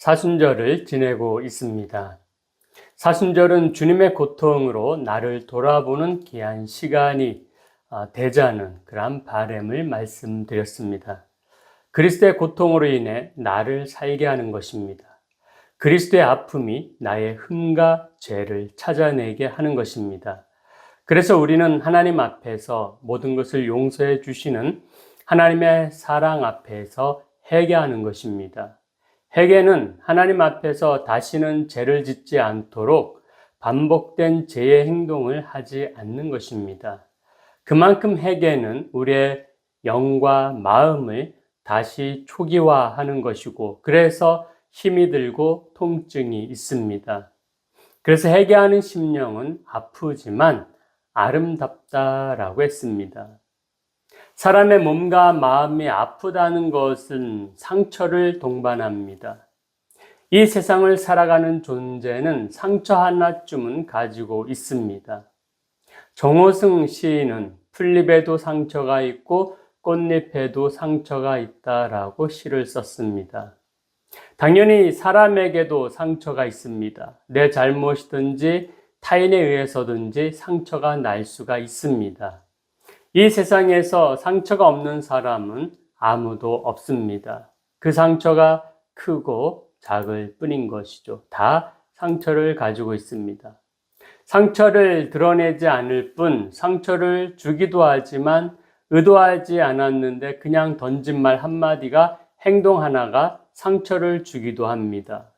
사순절을 지내고 있습니다. 사순절은 주님의 고통으로 나를 돌아보는 귀한 시간이 되자는 그러한 바람을 말씀드렸습니다. 그리스도의 고통으로 인해 나를 살게 하는 것입니다. 그리스도의 아픔이 나의 흠과 죄를 찾아내게 하는 것입니다. 그래서 우리는 하나님 앞에서 모든 것을 용서해 주시는 하나님의 사랑 앞에서 회개하는 것입니다. 회개는 하나님 앞에서 다시는 죄를 짓지 않도록 반복된 죄의 행동을 하지 않는 것입니다. 그만큼 회개는 우리의 영과 마음을 다시 초기화하는 것이고, 그래서 힘이 들고 통증이 있습니다. 그래서 회개하는 심령은 아프지만 아름답다라고 했습니다. 사람의 몸과 마음이 아프다는 것은 상처를 동반합니다. 이 세상을 살아가는 존재는 상처 하나쯤은 가지고 있습니다. 정호승 시인은 풀잎에도 상처가 있고 꽃잎에도 상처가 있다라고 시를 썼습니다. 당연히 사람에게도 상처가 있습니다. 내 잘못이든지 타인에 의해서든지 상처가 날 수가 있습니다. 이 세상에서 상처가 없는 사람은 아무도 없습니다. 그 상처가 크고 작을 뿐인 것이죠. 다 상처를 가지고 있습니다. 상처를 드러내지 않을 뿐 상처를 주기도 하지만 의도하지 않았는데 그냥 던진 말 한마디가, 행동 하나가 상처를 주기도 합니다.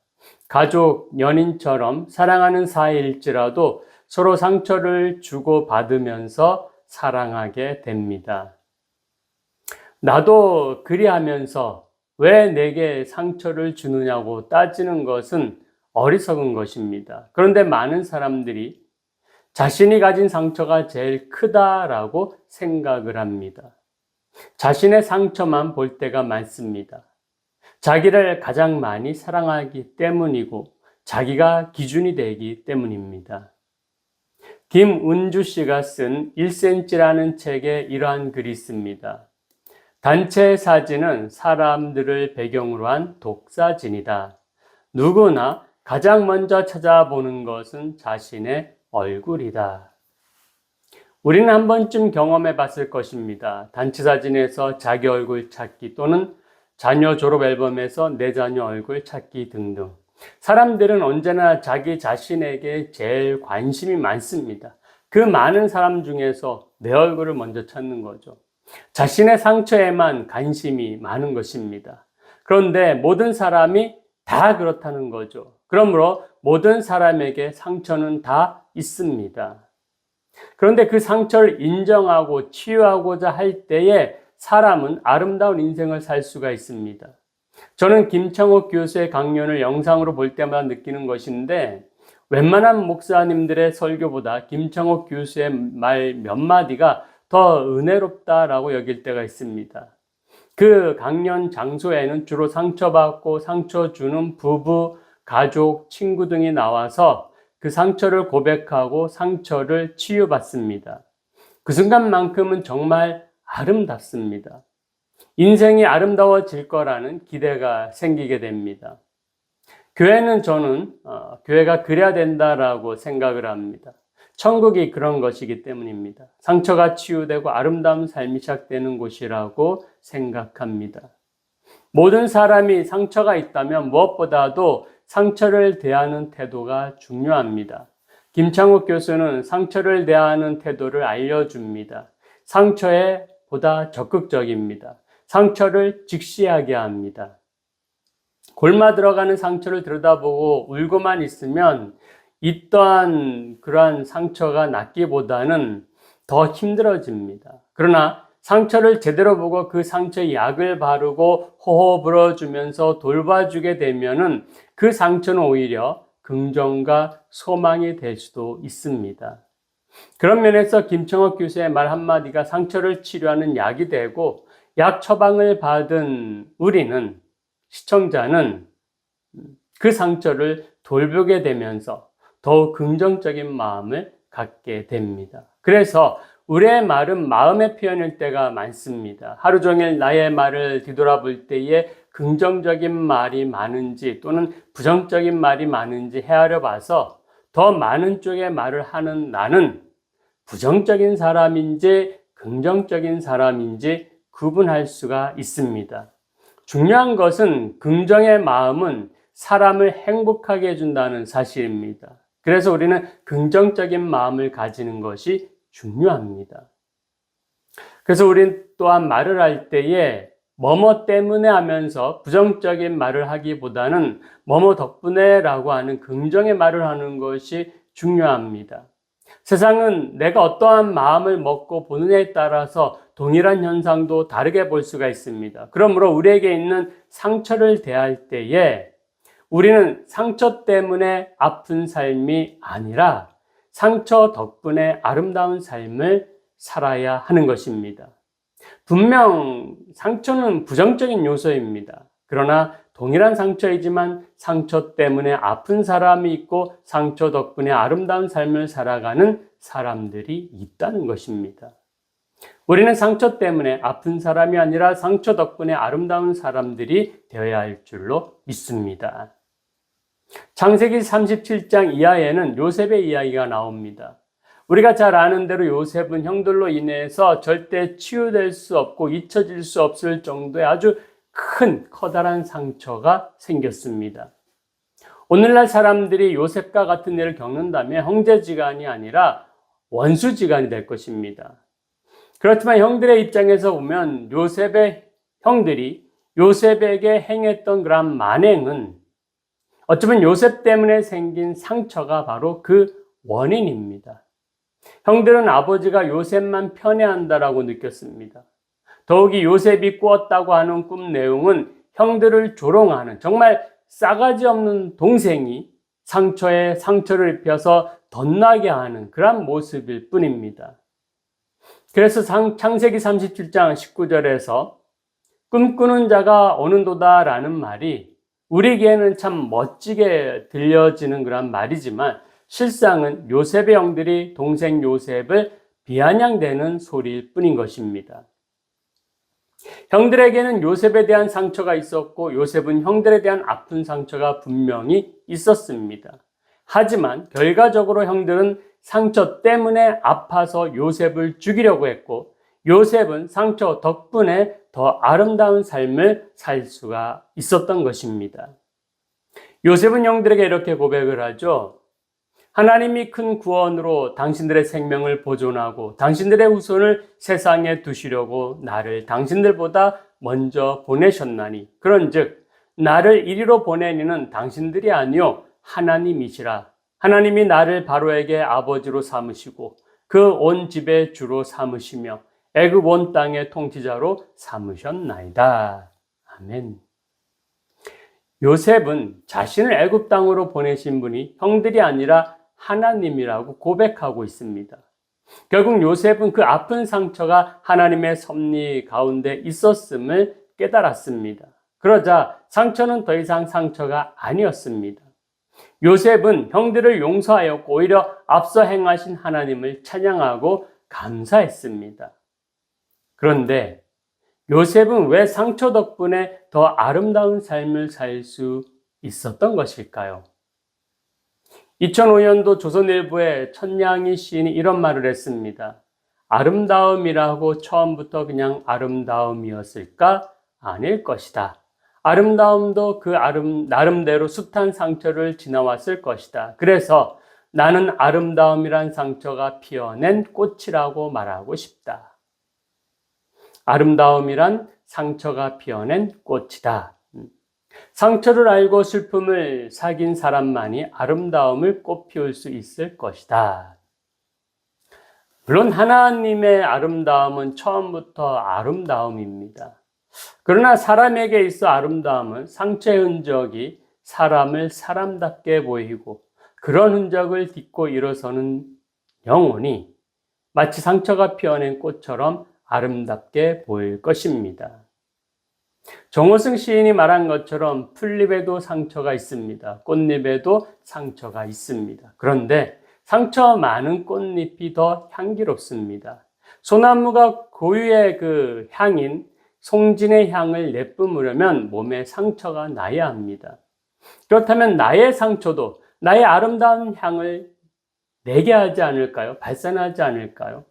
가족, 연인처럼 사랑하는 사이일지라도 서로 상처를 주고받으면서 사랑하게 됩니다. 나도 그리하면서 왜 내게 상처를 주느냐고 따지는 것은 어리석은 것입니다. 그런데 많은 사람들이 자신이 가진 상처가 제일 크다라고 생각을 합니다. 자신의 상처만 볼 때가 많습니다. 자기를 가장 많이 사랑하기 때문이고 자기가 기준이 되기 때문입니다. 김은주 씨가 쓴 1cm라는 책에 이러한 글이 있습니다. 단체 사진은 사람들을 배경으로 한 독사진이다. 누구나 가장 먼저 찾아보는 것은 자신의 얼굴이다. 우리는 한 번쯤 경험해 봤을 것입니다. 단체 사진에서 자기 얼굴 찾기 또는 자녀 졸업 앨범에서 내 자녀 얼굴 찾기 등등. 사람들은 언제나 자기 자신에게 제일 관심이 많습니다. 그 많은 사람 중에서 내 얼굴을 먼저 찾는 거죠. 자신의 상처에만 관심이 많은 것입니다. 그런데 모든 사람이 다 그렇다는 거죠. 그러므로 모든 사람에게 상처는 다 있습니다. 그런데 그 상처를 인정하고 치유하고자 할 때에 사람은 아름다운 인생을 살 수가 있습니다. 저는 김창옥 교수의 강연을 영상으로 볼 때마다 느끼는 것인데, 웬만한 목사님들의 설교보다 김창옥 교수의 말 몇 마디가 더 은혜롭다라고 여길 때가 있습니다. 그 강연 장소에는 주로 상처받고 상처 주는 부부, 가족, 친구 등이 나와서 그 상처를 고백하고 상처를 치유받습니다. 그 순간만큼은 정말 아름답습니다. 인생이 아름다워질 거라는 기대가 생기게 됩니다. 교회는 저는 교회가 그래야 된다라고 생각을 합니다. 천국이 그런 것이기 때문입니다. 상처가 치유되고 아름다운 삶이 시작되는 곳이라고 생각합니다. 모든 사람이 상처가 있다면 무엇보다도 상처를 대하는 태도가 중요합니다. 김창욱 교수는 상처를 대하는 태도를 알려줍니다. 상처에 보다 적극적입니다. 상처를 직시하게 합니다. 골마 들어가는 상처를 들여다보고 울고만 있으면 이 또한 그러한 상처가 낫기보다는 더 힘들어집니다. 그러나 상처를 제대로 보고 그 상처에 약을 바르고 호호 불어주면서 돌봐주게 되면은 그 상처는 오히려 긍정과 소망이 될 수도 있습니다. 그런 면에서 김청옥 교수의 말 한마디가 상처를 치료하는 약이 되고, 약 처방을 받은 우리는, 시청자는 그 상처를 돌보게 되면서 더욱 긍정적인 마음을 갖게 됩니다. 그래서 우리의 말은 마음의 표현일 때가 많습니다. 하루 종일 나의 말을 뒤돌아볼 때에 긍정적인 말이 많은지 또는 부정적인 말이 많은지 헤아려 봐서 더 많은 쪽의 말을 하는 나는 부정적인 사람인지 긍정적인 사람인지 구분할 수가 있습니다. 중요한 것은 긍정의 마음은 사람을 행복하게 해준다는 사실입니다. 그래서 우리는 긍정적인 마음을 가지는 것이 중요합니다. 그래서 우리는 또한 말을 할 때에 뭐뭐 때문에 하면서 부정적인 말을 하기보다는 뭐뭐 덕분에 라고 하는 긍정의 말을 하는 것이 중요합니다. 세상은 내가 어떠한 마음을 먹고 보느냐에 따라서 동일한 현상도 다르게 볼 수가 있습니다. 그러므로 우리에게 있는 상처를 대할 때에 우리는 상처 때문에 아픈 삶이 아니라 상처 덕분에 아름다운 삶을 살아야 하는 것입니다. 분명 상처는 부정적인 요소입니다. 그러나 동일한 상처이지만 상처 때문에 아픈 사람이 있고 상처 덕분에 아름다운 삶을 살아가는 사람들이 있다는 것입니다. 우리는 상처 때문에 아픈 사람이 아니라 상처 덕분에 아름다운 사람들이 되어야 할 줄로 믿습니다. 창세기 37장 이하에는 요셉의 이야기가 나옵니다. 우리가 잘 아는 대로 요셉은 형들로 인해서 절대 치유될 수 없고 잊혀질 수 없을 정도의 아주 큰 커다란 상처가 생겼습니다. 오늘날 사람들이 요셉과 같은 일을 겪는다면 형제지간이 아니라 원수지간이 될 것입니다. 그렇지만 형들의 입장에서 보면 요셉의 형들이 요셉에게 행했던 그런 만행은 어쩌면 요셉 때문에 생긴 상처가 바로 그 원인입니다. 형들은 아버지가 요셉만 편애한다라고 느꼈습니다. 더욱이 요셉이 꾸었다고 하는 꿈 내용은 형들을 조롱하는 정말 싸가지 없는 동생이 상처에 상처를 입혀서 덧나게 하는 그런 모습일 뿐입니다. 그래서 창세기 37장 19절에서 꿈꾸는 자가 오는도다 라는 말이 우리에게는 참 멋지게 들려지는 그런 말이지만 실상은 요셉의 형들이 동생 요셉을 비아냥대는 소리일 뿐인 것입니다. 형들에게는 요셉에 대한 상처가 있었고 요셉은 형들에 대한 아픈 상처가 분명히 있었습니다. 하지만 결과적으로 형들은 상처 때문에 아파서 요셉을 죽이려고 했고 요셉은 상처 덕분에 더 아름다운 삶을 살 수가 있었던 것입니다. 요셉은 형들에게 이렇게 고백을 하죠. 하나님이 큰 구원으로 당신들의 생명을 보존하고 당신들의 후손을 세상에 두시려고 나를 당신들보다 먼저 보내셨나니 그런즉 나를 이리로 보내니는 당신들이 아니요 하나님이시라. 하나님이 나를 바로에게 아버지로 삼으시고 그 온 집의 주로 삼으시며 애굽 온 땅의 통치자로 삼으셨나이다. 아멘. 요셉은 자신을 애굽 땅으로 보내신 분이 형들이 아니라 하나님이라고 고백하고 있습니다. 결국 요셉은 그 아픈 상처가 하나님의 섭리 가운데 있었음을 깨달았습니다. 그러자 상처는 더 이상 상처가 아니었습니다. 요셉은 형들을 용서하였고 오히려 앞서 행하신 하나님을 찬양하고 감사했습니다. 그런데 요셉은 왜 상처 덕분에 더 아름다운 삶을 살 수 있었던 것일까요? 2005년도 조선일보의 천냥이 시인이 이런 말을 했습니다. 아름다움이라고 처음부터 그냥 아름다움이었을까? 아닐 것이다. 아름다움도 그 나름대로 숱한 상처를 지나왔을 것이다. 그래서 나는 아름다움이란 상처가 피어낸 꽃이라고 말하고 싶다. 아름다움이란 상처가 피어낸 꽃이다. 상처를 알고 슬픔을 사귄 사람만이 아름다움을 꽃피울 수 있을 것이다. 물론 하나님의 아름다움은 처음부터 아름다움입니다. 그러나 사람에게 있어 아름다움은 상처의 흔적이 사람을 사람답게 보이고 그런 흔적을 딛고 일어서는 영혼이 마치 상처가 피어낸 꽃처럼 아름답게 보일 것입니다. 정호승 시인이 말한 것처럼 풀잎에도 상처가 있습니다. 꽃잎에도 상처가 있습니다. 그런데 상처 많은 꽃잎이 더 향기롭습니다. 소나무가 고유의 그 향인 송진의 향을 내뿜으려면 몸에 상처가 나야 합니다. 그렇다면 나의 상처도 나의 아름다운 향을 내게 하지 않을까요? 발산하지 않을까요?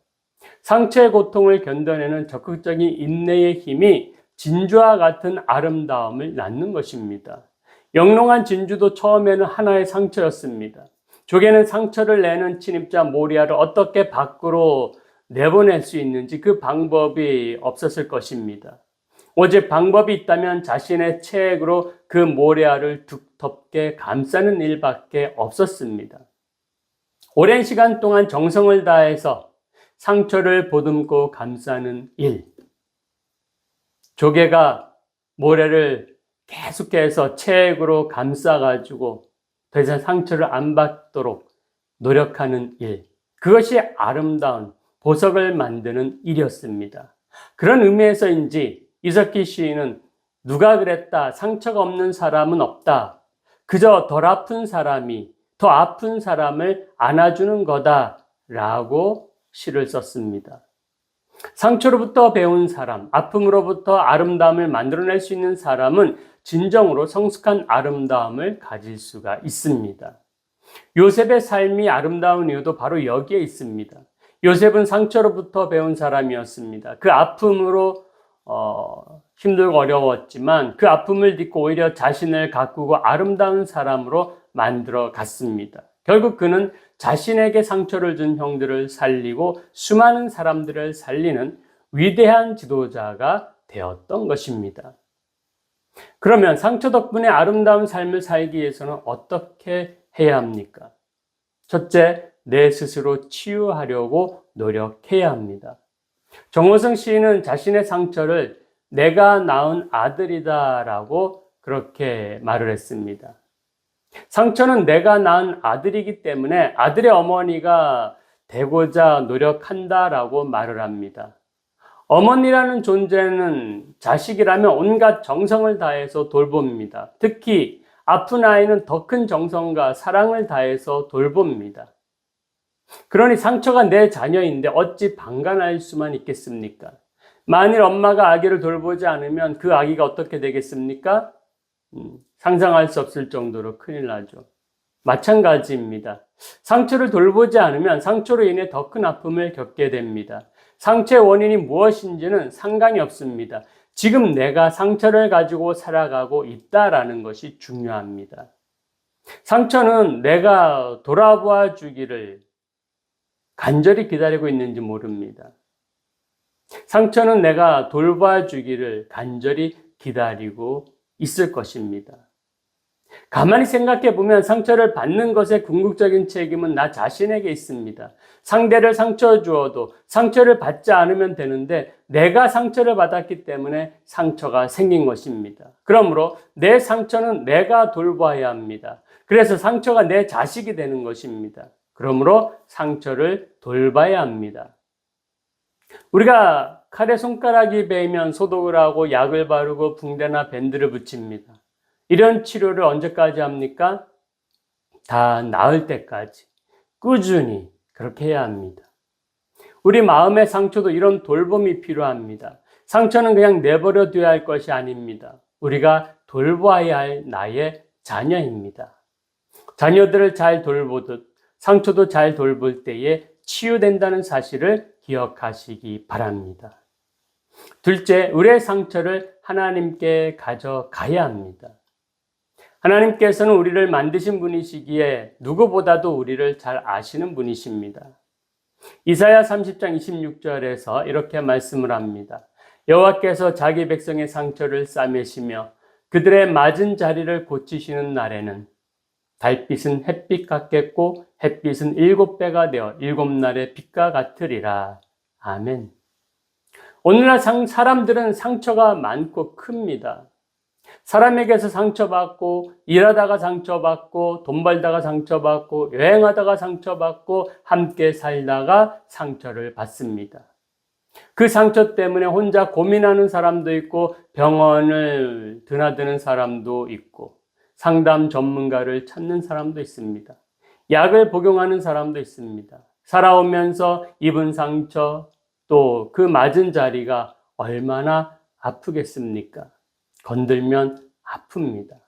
상처의 고통을 견뎌내는 적극적인 인내의 힘이 진주와 같은 아름다움을 낳는 것입니다. 영롱한 진주도 처음에는 하나의 상처였습니다. 조개는 상처를 내는 침입자 모리아를 어떻게 밖으로 내보낼 수 있는지 그 방법이 없었을 것입니다. 오직 방법이 있다면 자신의 체액으로 그 모리아를 두텁게 감싸는 일밖에 없었습니다. 오랜 시간 동안 정성을 다해서 상처를 보듬고 감싸는 일. 조개가 모래를 계속해서 체액으로 감싸가지고 더 이상 상처를 안 받도록 노력하는 일. 그것이 아름다운 보석을 만드는 일이었습니다. 그런 의미에서인지 이석기 시인은 누가 그랬다. 상처가 없는 사람은 없다. 그저 덜 아픈 사람이 더 아픈 사람을 안아주는 거다. 라고 시를 썼습니다. 상처로부터 배운 사람, 아픔으로부터 아름다움을 만들어낼 수 있는 사람은 진정으로 성숙한 아름다움을 가질 수가 있습니다. 요셉의 삶이 아름다운 이유도 바로 여기에 있습니다. 요셉은 상처로부터 배운 사람이었습니다. 그 아픔으로 힘들고 어려웠지만 그 아픔을 딛고 오히려 자신을 가꾸고 아름다운 사람으로 만들어 갔습니다. 결국 그는 자신에게 상처를 준 형들을 살리고 수많은 사람들을 살리는 위대한 지도자가 되었던 것입니다. 그러면 상처 덕분에 아름다운 삶을 살기 위해서는 어떻게 해야 합니까? 첫째, 내 스스로 치유하려고 노력해야 합니다. 정호성 시인은 자신의 상처를 내가 낳은 아들이다라고 그렇게 말을 했습니다. 상처는 내가 낳은 아들이기 때문에 아들의 어머니가 되고자 노력한다라고 말을 합니다. 어머니라는 존재는 자식이라면 온갖 정성을 다해서 돌봅니다. 특히 아픈 아이는 더 큰 정성과 사랑을 다해서 돌봅니다. 그러니 상처가 내 자녀인데 어찌 방관할 수만 있겠습니까? 만일 엄마가 아기를 돌보지 않으면 그 아기가 어떻게 되겠습니까? 상상할 수 없을 정도로 큰일 나죠. 마찬가지입니다. 상처를 돌보지 않으면 상처로 인해 더 큰 아픔을 겪게 됩니다. 상처의 원인이 무엇인지는 상관이 없습니다. 지금 내가 상처를 가지고 살아가고 있다라는 것이 중요합니다. 상처는 내가 돌아보아 주기를 간절히 기다리고 있는지 모릅니다. 상처는 내가 돌봐 주기를 간절히 기다리고 있을 것입니다. 가만히 생각해 보면 상처를 받는 것의 궁극적인 책임은 나 자신에게 있습니다. 상대를 상처 주어도 상처를 받지 않으면 되는데 내가 상처를 받았기 때문에 상처가 생긴 것입니다. 그러므로 내 상처는 내가 돌봐야 합니다. 그래서 상처가 내 자식이 되는 것입니다. 그러므로 상처를 돌봐야 합니다. 우리가 칼에 손가락이 베이면 소독을 하고 약을 바르고 붕대나 밴드를 붙입니다. 이런 치료를 언제까지 합니까? 다 나을 때까지 꾸준히 그렇게 해야 합니다. 우리 마음의 상처도 이런 돌봄이 필요합니다. 상처는 그냥 내버려 둬야 할 것이 아닙니다. 우리가 돌봐야 할 나의 자녀입니다. 자녀들을 잘 돌보듯 상처도 잘 돌볼 때에 치유된다는 사실을 기억하시기 바랍니다. 둘째, 우리의 상처를 하나님께 가져가야 합니다. 하나님께서는 우리를 만드신 분이시기에 누구보다도 우리를 잘 아시는 분이십니다. 이사야 30장 26절에서 이렇게 말씀을 합니다. 여호와께서 자기 백성의 상처를 싸매시며 그들의 맞은 자리를 고치시는 날에는 달빛은 햇빛 같겠고 햇빛은 7배가 되어 7날의 빛과 같으리라. 아멘. 오늘날 사람들은 상처가 많고 큽니다. 사람에게서 상처받고 일하다가 상처받고 돈 벌다가 상처받고 여행하다가 상처받고 함께 살다가 상처를 받습니다. 그 상처 때문에 혼자 고민하는 사람도 있고 병원을 드나드는 사람도 있고 상담 전문가를 찾는 사람도 있습니다. 약을 복용하는 사람도 있습니다. 살아오면서 입은 상처 또 그 맞은 자리가 얼마나 아프겠습니까? 건들면 아픕니다.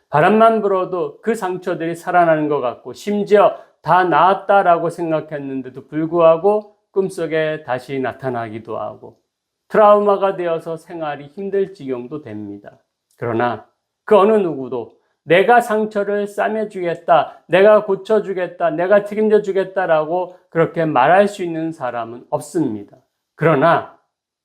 바람만 불어도 그 상처들이 살아나는 것 같고 심지어 다 나았다라고 생각했는데도 불구하고 꿈속에 다시 나타나기도 하고 트라우마가 되어서 생활이 힘들 지경도 됩니다. 그러나 그 어느 누구도 내가 상처를 싸매주겠다, 내가 고쳐주겠다, 내가 책임져 주겠다라고 그렇게 말할 수 있는 사람은 없습니다. 그러나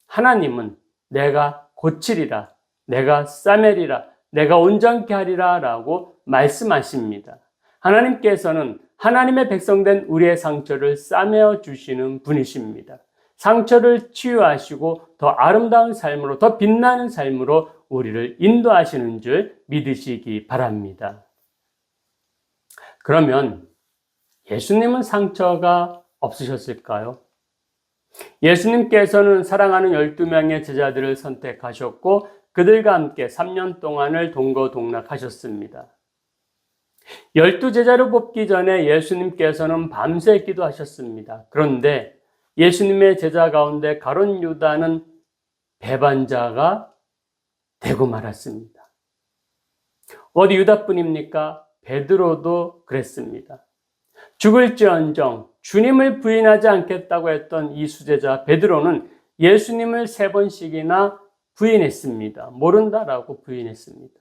하나님은 내가 고치리라, 내가 싸매리라, 내가 온전케 하리라 라고 말씀하십니다. 하나님께서는 하나님의 백성된 우리의 상처를 싸매어 주시는 분이십니다. 상처를 치유하시고 더 아름다운 삶으로, 더 빛나는 삶으로 우리를 인도하시는 줄 믿으시기 바랍니다. 그러면 예수님은 상처가 없으셨을까요? 예수님께서는 사랑하는 12명의 제자들을 선택하셨고 그들과 함께 3년 동안을 동거동락하셨습니다. 12제자를 뽑기 전에 예수님께서는 밤새 기도하셨습니다. 그런데 예수님의 제자 가운데 가룟 유다는 배반자가 되고 말았습니다. 어디 유다뿐입니까? 베드로도 그랬습니다. 죽을지언정 주님을 부인하지 않겠다고 했던 이 수제자 베드로는 예수님을 3번씩이나 부인했습니다. 모른다라고 부인했습니다.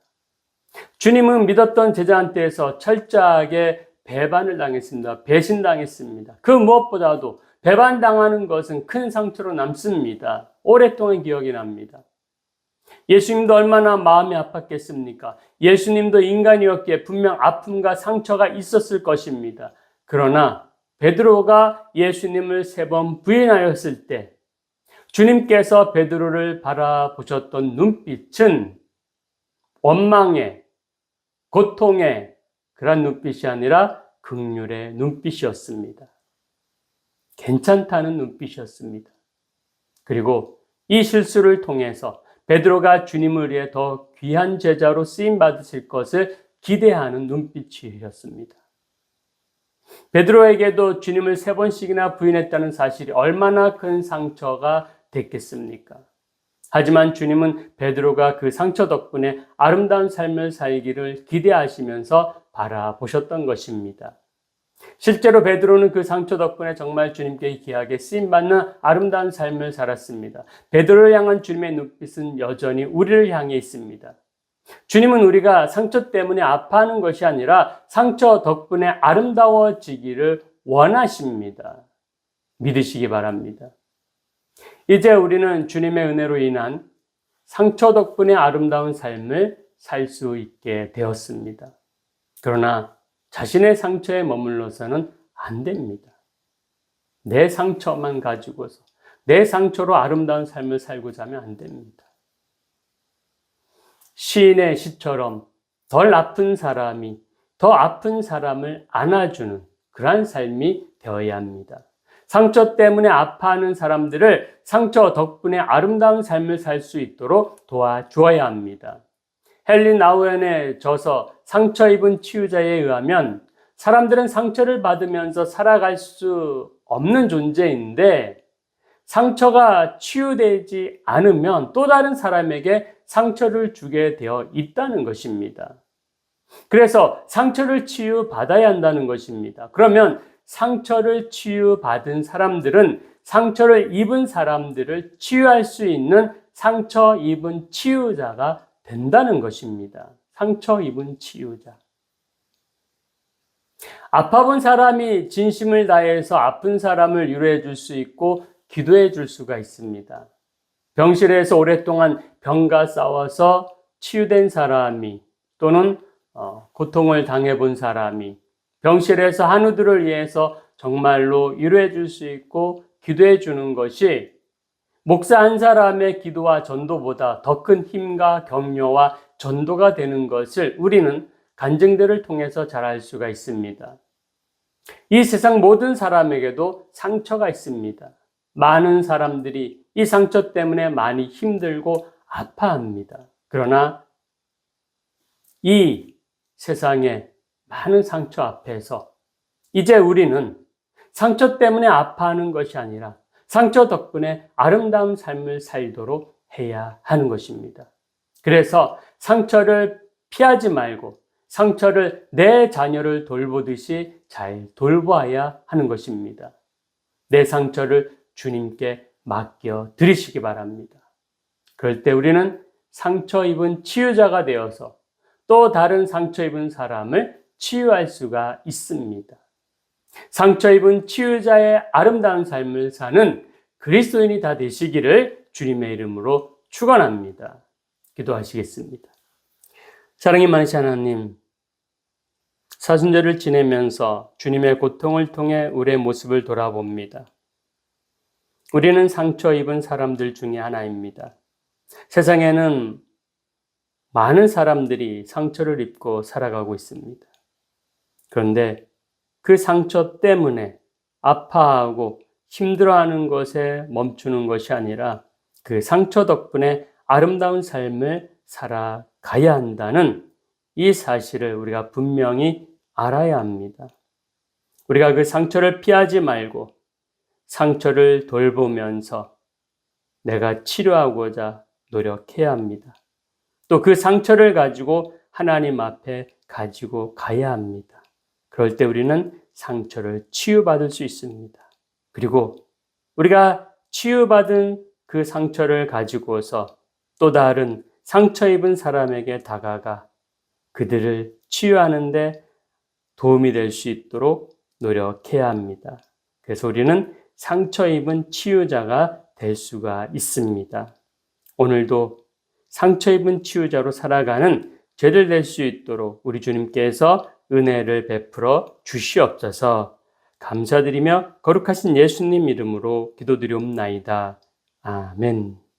주님은 믿었던 제자한테서 철저하게 배반을 당했습니다. 배신당했습니다. 그 무엇보다도 배반당하는 것은 큰 상처로 남습니다. 오랫동안 기억이 납니다. 예수님도 얼마나 마음이 아팠겠습니까? 예수님도 인간이었기에 분명 아픔과 상처가 있었을 것입니다. 그러나 베드로가 예수님을 3번 부인하였을 때 주님께서 베드로를 바라보셨던 눈빛은 원망의, 고통의 그런 눈빛이 아니라 긍휼의 눈빛이었습니다. 괜찮다는 눈빛이었습니다. 그리고 이 실수를 통해서 베드로가 주님을 위해 더 귀한 제자로 쓰임받으실 것을 기대하는 눈빛이었습니다. 베드로에게도 주님을 3번씩이나 부인했다는 사실이 얼마나 큰 상처가 됐겠습니까? 하지만 주님은 베드로가 그 상처 덕분에 아름다운 삶을 살기를 기대하시면서 바라보셨던 것입니다. 실제로 베드로는 그 상처 덕분에 정말 주님께 귀하게 쓰임받는 아름다운 삶을 살았습니다. 베드로를 향한 주님의 눈빛은 여전히 우리를 향해 있습니다. 주님은 우리가 상처 때문에 아파하는 것이 아니라 상처 덕분에 아름다워지기를 원하십니다. 믿으시기 바랍니다. 이제 우리는 주님의 은혜로 인한 상처 덕분에 아름다운 삶을 살 수 있게 되었습니다. 그러나 자신의 상처에 머물러서는 안 됩니다. 내 상처만 가지고서 내 상처로 아름다운 삶을 살고자 하면 안 됩니다. 시인의 시처럼 덜 아픈 사람이 더 아픈 사람을 안아주는 그러한 삶이 되어야 합니다. 상처 때문에 아파하는 사람들을 상처 덕분에 아름다운 삶을 살 수 있도록 도와주어야 합니다. 헨리 나우엔의 저서 상처 입은 치유자에 의하면 사람들은 상처를 받으면서 살아갈 수 없는 존재인데 상처가 치유되지 않으면 또 다른 사람에게 상처를 주게 되어 있다는 것입니다. 그래서 상처를 치유받아야 한다는 것입니다. 그러면 상처를 치유받은 사람들은 상처를 입은 사람들을 치유할 수 있는 상처 입은 치유자가 된다는 것입니다. 상처 입은 치유자. 아파본 사람이 진심을 다해서 아픈 사람을 위로해 줄 수 있고 기도해 줄 수가 있습니다. 병실에서 오랫동안 병과 싸워서 치유된 사람이 또는 고통을 당해본 사람이 병실에서 한우들을 위해서 정말로 위로해 줄 수 있고 기도해 주는 것이 목사 한 사람의 기도와 전도보다 더 큰 힘과 격려와 전도가 되는 것을 우리는 간증들을 통해서 잘 알 수가 있습니다. 이 세상 모든 사람에게도 상처가 있습니다. 많은 사람들이 이 상처 때문에 많이 힘들고 아파합니다. 그러나 이 세상의 많은 상처 앞에서 이제 우리는 상처 때문에 아파하는 것이 아니라 상처 덕분에 아름다운 삶을 살도록 해야 하는 것입니다. 그래서 상처를 피하지 말고 상처를 내 자녀를 돌보듯이 잘 돌보아야 하는 것입니다. 내 상처를 주님께 맡겨 드리시기 바랍니다. 그럴 때 우리는 상처 입은 치유자가 되어서 또 다른 상처 입은 사람을 치유할 수가 있습니다. 상처 입은 치유자의 아름다운 삶을 사는 그리스도인이 다 되시기를 주님의 이름으로 축원합니다. 기도하시겠습니다. 사랑이 많으신 하나님, 사순절을 지내면서 주님의 고통을 통해 우리의 모습을 돌아봅니다. 우리는 상처 입은 사람들 중에 하나입니다. 세상에는 많은 사람들이 상처를 입고 살아가고 있습니다. 그런데 그 상처 때문에 아파하고 힘들어하는 것에 멈추는 것이 아니라 그 상처 덕분에 아름다운 삶을 살아가야 한다는 이 사실을 우리가 분명히 알아야 합니다. 우리가 그 상처를 피하지 말고 상처를 돌보면서 내가 치료하고자 노력해야 합니다. 또 그 상처를 가지고 하나님 앞에 가지고 가야 합니다. 그럴 때 우리는 상처를 치유받을 수 있습니다. 그리고 우리가 치유받은 그 상처를 가지고서 또 다른 상처 입은 사람에게 다가가 그들을 치유하는데 도움이 될 수 있도록 노력해야 합니다. 그래서 우리는 상처 입은 치유자가 될 수가 있습니다. 오늘도 상처 입은 치유자로 살아가는 죄들 될 수 있도록 우리 주님께서 은혜를 베풀어 주시옵소서. 감사드리며 거룩하신 예수님 이름으로 기도드리옵나이다. 아멘.